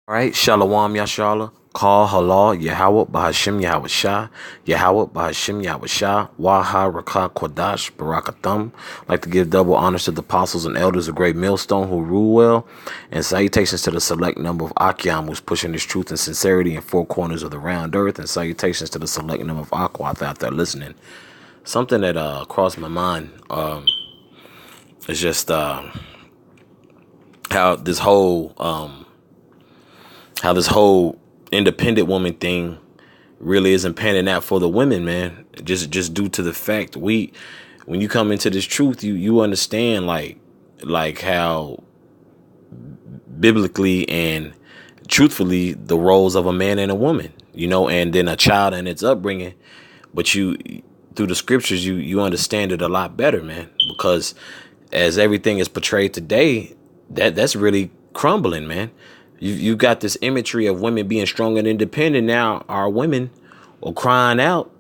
All right, Shalom Yashala, Call Halal, Yahweh, Bahashim Yahweh Shah, Yahweh, Bahashim Yahweh Shah, Waha, Rakah, Kwadash, Barakathum. Like to give double honors to the apostles and elders of Great Millstone who rule well, and salutations to the select number of Akyam who's pushing this truth and sincerity in four corners of the round earth, and salutations to the select number of Aquath out there listening. Something that crossed my mind is just how this whole independent woman thing really isn't panning out for the women, man. Just due to the fact when you come into this truth, you understand like how biblically and truthfully the roles of a man and a woman, and then a child and its upbringing. But you through the scriptures you understand it a lot better, man, because as everything is portrayed today, that's really crumbling, man. You got this imagery of women being strong and independent. Now our women are crying out.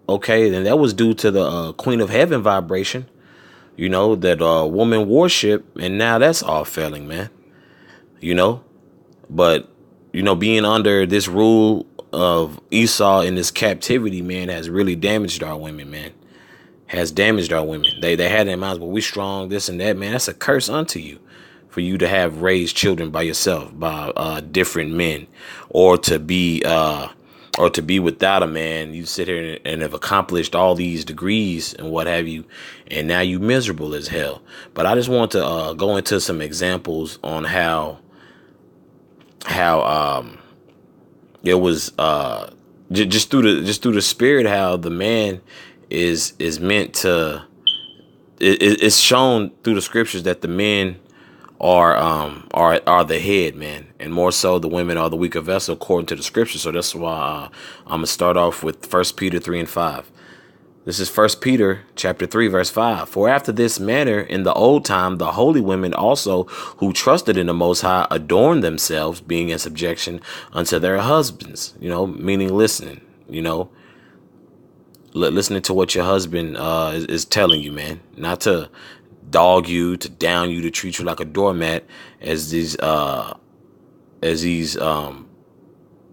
Okay, then that was due to the Queen of Heaven vibration, that woman worship, and now that's all failing, man. You know, but being under this rule of Esau in this captivity, man, has really damaged our women, man. Has damaged our women. They had in mind, but we strong, this and that, man. That's a curse unto you, for you to have raised children by yourself, by different men, or to be without a man. You sit here and have accomplished all these degrees and what have you, and now you miserable as hell. But I just want to go into some examples on how it was just through the spirit, how the man is meant to. It's shown through the scriptures that the men are the head, man, and more so the women are the weaker vessel according to the scripture. So that's why I'm gonna start off with 1 Peter 3:5. This is 1 Peter chapter 3 verse 5. For after this manner in the old time the holy women also who trusted in the Most High adorned themselves, being in subjection unto their husbands. Meaning listening. Listening to what your husband is telling you, man, not to dog you, to down you, to treat you like a doormat, as these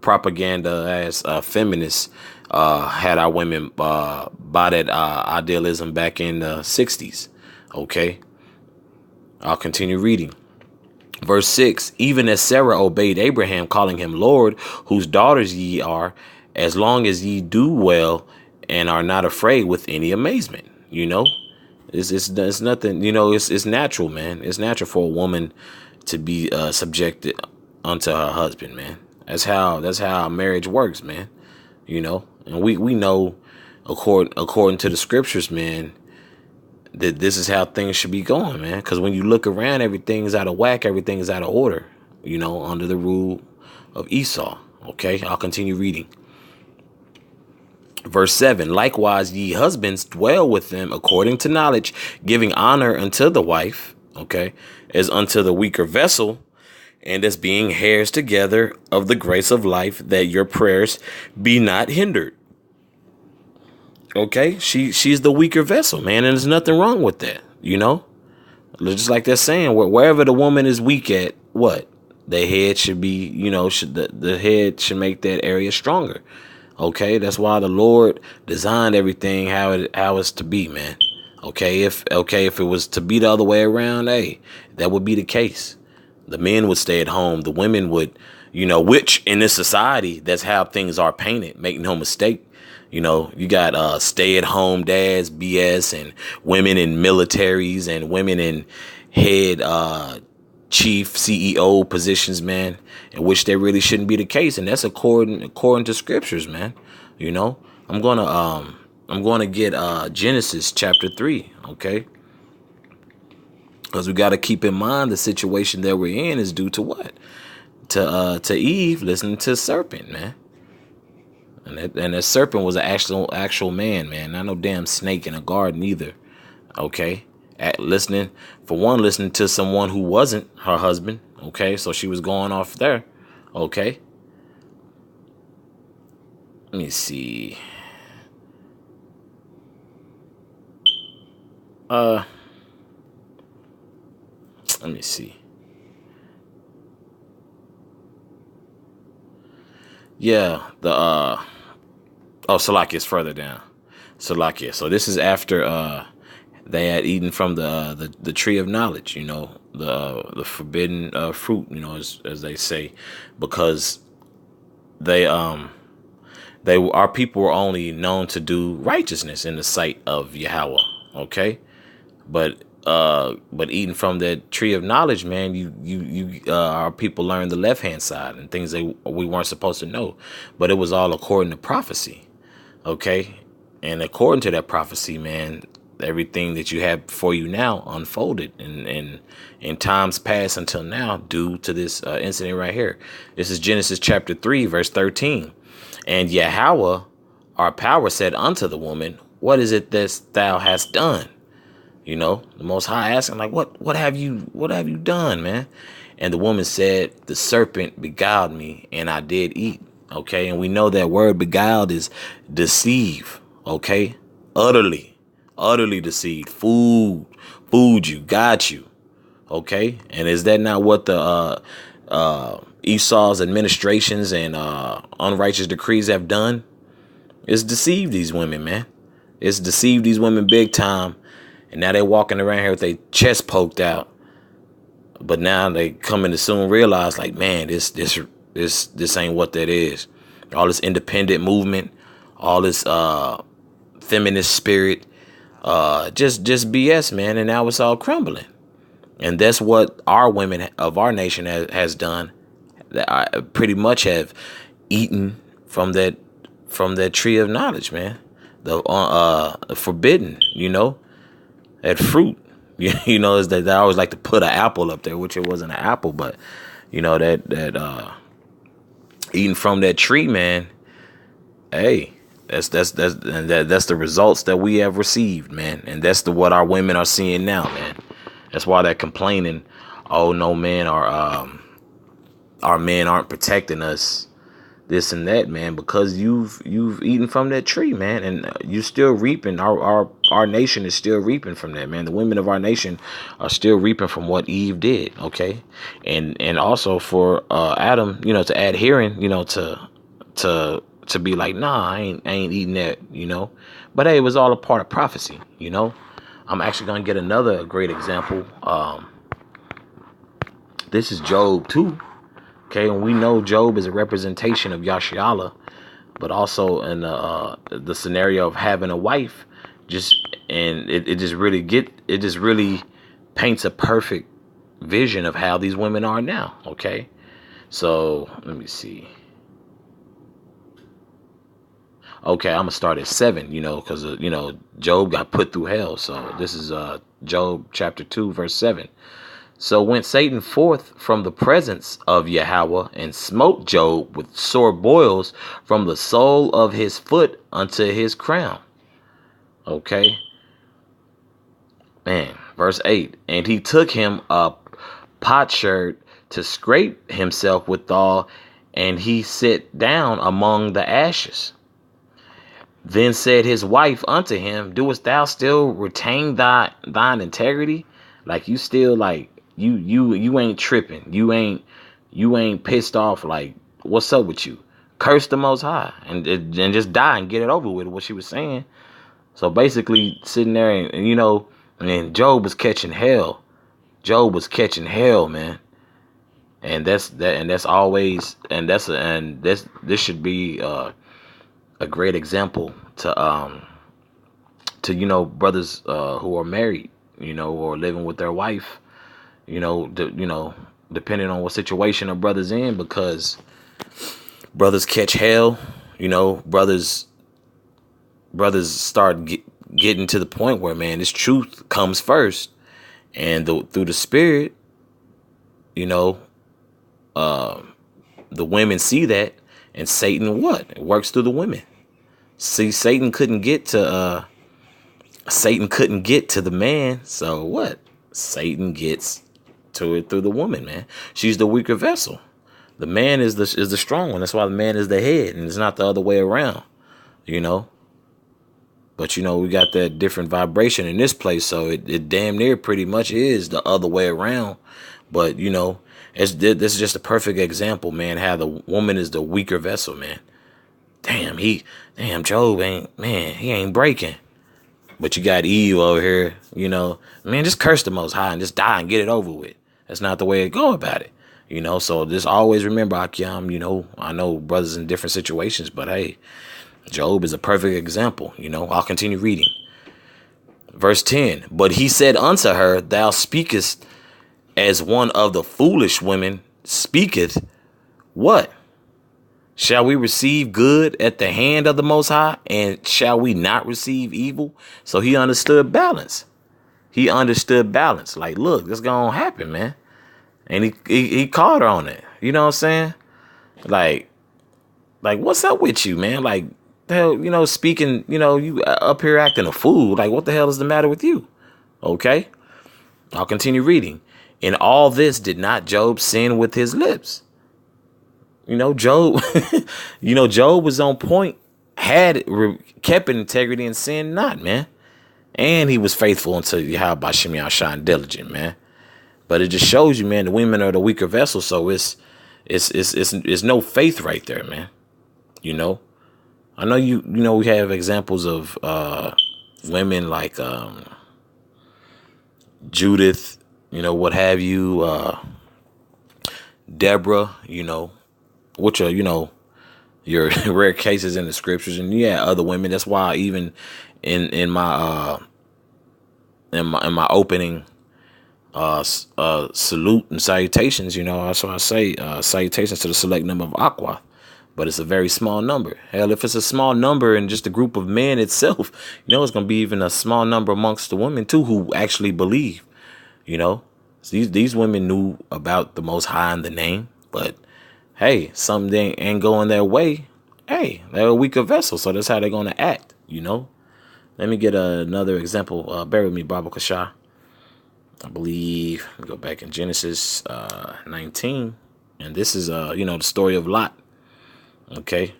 propaganda as feminists had our women buy that idealism back in the 60s. Okay, I'll continue reading. Verse 6, even as Sarah obeyed Abraham, calling him Lord, whose daughters ye are, as long as ye do well and are not afraid with any amazement. It's nothing, it's natural, man. It's natural for a woman to be subjected unto her husband, man. That's how marriage works, man. And we know according to the scriptures, man, that this is how things should be going, man. Because when you look around, everything's out of whack, everything's out of order, under the rule of Esau. Okay, I'll continue reading. Verse 7, likewise, ye husbands dwell with them according to knowledge, giving honor unto the wife, okay, as unto the weaker vessel, and as being heirs together of the grace of life, that your prayers be not hindered. Okay, she's the weaker vessel, man, and there's nothing wrong with that, Just like they're saying, wherever the woman is weak at, what? The head should be, the head should make that area stronger. Okay, that's why the Lord designed everything how it's to be, man. If it was to be the other way around, hey, that would be the case. The men would stay at home. The women would, which in this society, that's how things are painted. Make no mistake. You got stay-at-home dads, BS, and women in militaries and women in head chief CEO positions, man, in which they really shouldn't be the case, and that's according to scriptures, man. I'm gonna get Genesis chapter 3, okay? Because we got to keep in mind the situation that we're in is due to what? To Eve listening to the serpent, man. And that serpent was an actual man, man. Not no damn snake in a garden either. Okay. Listening to someone who wasn't her husband. Okay. So she was going off there. Okay. Let me see. Let me see. Yeah, the Salakia is further down. Salakia. So this is after they had eaten from the tree of knowledge, the forbidden fruit, as they say, because they our people were only known to do righteousness in the sight of Yahweh. Okay, but eating from that tree of knowledge, man, our people learned the left hand side and things that we weren't supposed to know, but it was all according to prophecy. Okay, and according to that prophecy, man, everything that you have before you now unfolded in times past until now due to this incident right here. This is Genesis chapter 3, verse 13. And Yahweh, our power, said unto the woman, what is it that thou hast done? The Most High asking, like, what have you done, man? And the woman said, the serpent beguiled me, and I did eat. Okay, and we know that word beguiled is deceive. Okay, utterly deceived. Food you, got you. Okay, and is that not what the Esau's administrations and unrighteous decrees have done? It's deceived these women, man. It's deceived these women big time. And now they're walking around here with their chest poked out. But now they coming to soon realize, like, man, this ain't what that is. All this independent movement, all this feminist spirit, just BS, man. And now it's all crumbling. And that's what our women of our nation has done. That I pretty much have eaten from that tree of knowledge, man. The forbidden, that fruit. Is that they always like to put an apple up there, which it wasn't an apple, but that eating from that tree, man. Hey, that's the results that we have received, man, and that's what our women are seeing now, man. That's why they're complaining. Oh no, man, our men aren't protecting us. This and that, man, because you've eaten from that tree, man, and you're still reaping. Our nation is still reaping from that, man. The women of our nation are still reaping from what Eve did, okay, and also for Adam, to adhering, to be like, nah, I ain't eating that, but hey, it was all a part of prophecy, I'm actually gonna get another great example. This is Job 2. Okay, and we know Job is a representation of Yasharahla, but also in the scenario of having a wife, it just really paints a perfect vision of how these women are now. Okay, so let me see. Okay, I'm gonna start at 7. Because Job got put through hell. So this is Job chapter 2, verse 7. So went Satan forth from the presence of Yahweh and smote Job with sore boils from the sole of his foot unto his crown. Okay. Man, verse 8. And he took him a potsherd to scrape himself withal, and he sat down among the ashes. Then said his wife unto him, doest thou still retain thine integrity? Like you still like you ain't tripping. You ain't pissed off. Like, what's up with you? Curse the Most High and just die and get it over with. What she was saying. So basically, sitting there and Job was catching hell. Job was catching hell, man. And this should be a great example to brothers who are married, or living with their wife. Depending on what situation a brother's in, because brothers catch hell, brothers start getting to the point where, man, this truth comes first, and through the spirit, the women see that, and Satan it works through the women. See, Satan couldn't get to the man, so what? Satan gets to it through the woman, man. She's the weaker vessel. The man is the strong one. That's why the man is the head, and it's not the other way around, But we got that different vibration in this place, so it damn near pretty much is the other way around. But This is just a perfect example, man, how the woman is the weaker vessel, man. Damn, Job he ain't breaking. But you got Eve over here, you know, man, just curse the Most High and just die and get it over with. That's not the way to go about it, you know. So just always remember, Akim, you know, I know brothers in different situations, but hey, Job is a perfect example, you know. I'll continue reading. Verse 10, but he said unto her, thou speakest as one of the foolish women speaketh. What? Shall we receive good at the hand of the Most High, and shall we not receive evil? So he understood balance. He understood balance. Like, look, this gonna happen, man. And he caught her on it. You know what I'm saying? Like, what's up with you, man? Like, the hell, you know, speaking, you know, you up here acting a fool. Like, what the hell is the matter with you? Okay, I'll continue reading. In all this did not Job sin with his lips? You know, Job, Job was on point, kept in integrity and sinned not, man. And he was faithful unto Yahweh Bashem Yahshua, diligent, man. But it just shows you, man, the women are the weaker vessel. So it's no faith right there, man. You know, I know we have examples of women like Judith, you know, what have you, Deborah, you know, which are, you know, your rare cases in the scriptures, and yeah, other women. That's why even in my opening salute and salutations, you know, that's why I say salutations to the select number of Aqua, but it's a very small number. Hell, if it's a small number in just a group of men itself, you know, it's gonna be even a small number amongst the women too who actually believe. You know, these women knew about the Most High in the name, but hey, something ain't going their way. Hey, they're a weaker vessel, so that's how they're going to act, you know. Let me get another example. Bear with me, Baba Kasha. I believe, let me go back in Genesis 19, and this is, the story of Lot, okay.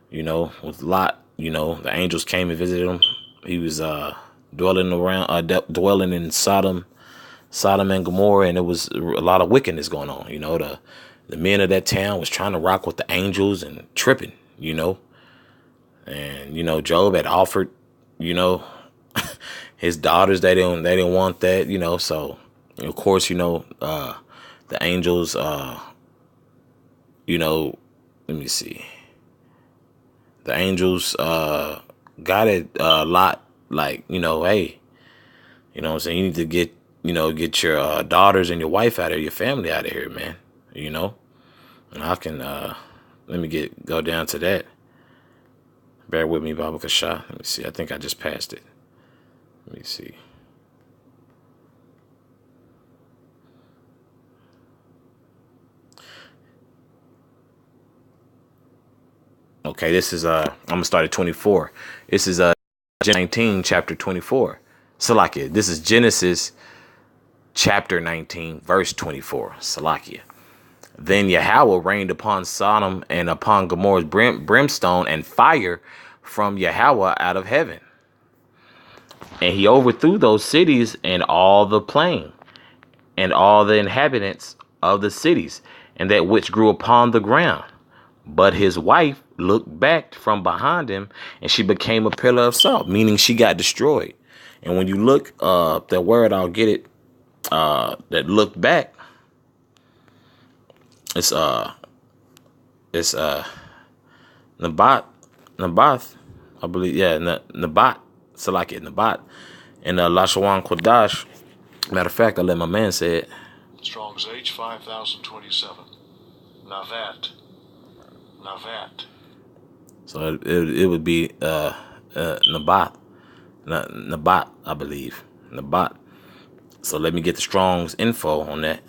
You know, with Lot, you know, the angels came and visited him. He was dwelling in Sodom and Gomorrah, and it was a lot of wickedness going on, you know. The men of that town was trying to rock with the angels and tripping, you know. And, you know, Job had offered, you know, his daughters, they didn't want that, you know. So, of course, you know, the angels, you know, let me see. The angels got it a lot, like, you know, hey, you know what I'm saying? You need to get your daughters and your wife out of your family out of here, man. You know, and I can, let me go down to that. Bear with me, Baba Kasha. Let me see. I think I just passed it. Let me see. Okay, this is, I'm going to start at 24. This is, 19, chapter 24. Salakia. This is Genesis chapter 19, verse 24. Salakia. Then Yahweh rained upon Sodom and upon Gomorrah's brimstone and fire from Yahweh out of heaven. And he overthrew those cities and all the plain and all the inhabitants of the cities and that which grew upon the ground. But his wife looked back from behind him, and she became a pillar of salt, meaning she got destroyed. And when you look the word, I'll get it, that looked back, it's Nabath, I believe, yeah, Nabat, Salakia, Nabat, and Lashawan Kodash. Matter of fact, I let my man say it. Strong's H 5027. Navat. So it would be Nabat, I believe, Nabat. So let me get the Strong's info on that.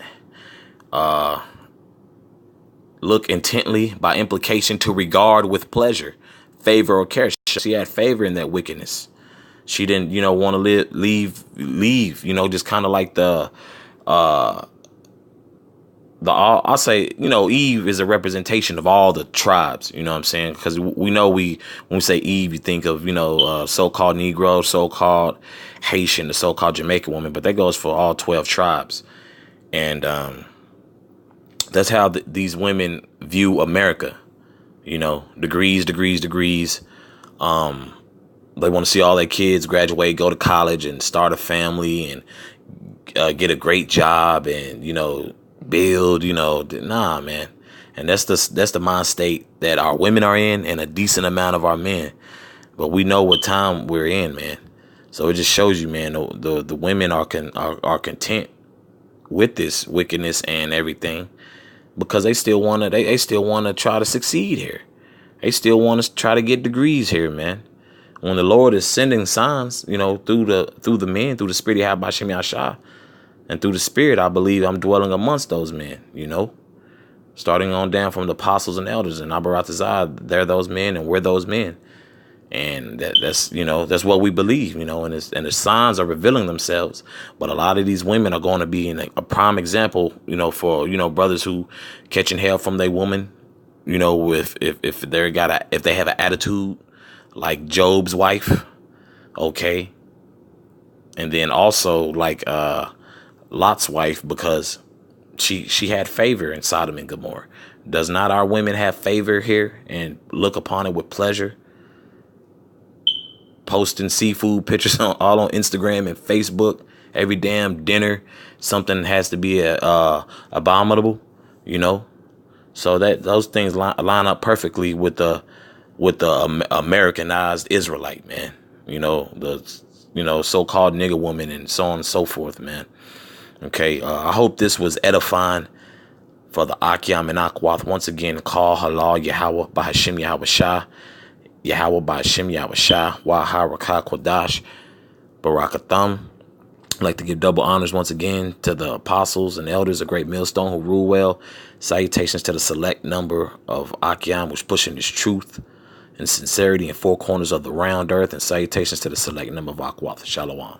Look intently, by implication, to regard with pleasure, favor or care. She had favor in that wickedness. She didn't, you know, want to leave, you know, just kind of like I'll say, you know, Eve is a representation of all the tribes, you know what I'm saying? Because we know when we say Eve, you think of, you know, so-called Negro, so-called Haitian, the so-called Jamaican woman, but that goes for all 12 tribes. And, That's how these women view America. You know, degrees. They want to see all their kids graduate, go to college, and start a family, and get a great job, and build. Nah, man. And that's the mind state that our women are in, and a decent amount of our men. But we know what time we're in, man. So it just shows you, man, the women are content with this wickedness and everything, because they still wanna try to succeed here. They still want to try to get degrees here, man. When the Lord is sending signs, through the men, through the Spirit of Hashem Yahshua, and through the Spirit, I believe I'm dwelling amongst those men, starting on down from the apostles and elders and Abaratazah. They're those men, and we're those men. And that's what we believe, and the signs are revealing themselves. But a lot of these women are going to be in a prime example, for, brothers who catching hell from their woman, if they have an attitude like Job's wife, okay. And then also like Lot's wife, because she had favor in Sodom and Gomorrah. Does not our women have favor here and look upon it with pleasure? Posting seafood pictures all on Instagram and Facebook. Every damn dinner, something has to be abominable, So that those things line up perfectly with the Americanized Israelite, man. The so-called nigger woman and so on and so forth, man. Okay, I hope this was edifying for the Akyam and Akwath. Once again, call halal Yahweh Bahashim Yahweh Shah. Yahweh Bahashim Yahweh Shah. Waharakah Kodash Barakatham. I'd like to give double honors once again to the apostles and elders of Great Millstone who rule well. Salutations to the select number of Akyam, which pushing this truth and sincerity in four corners of the round earth. And salutations to the select number of Akwath. Shalom.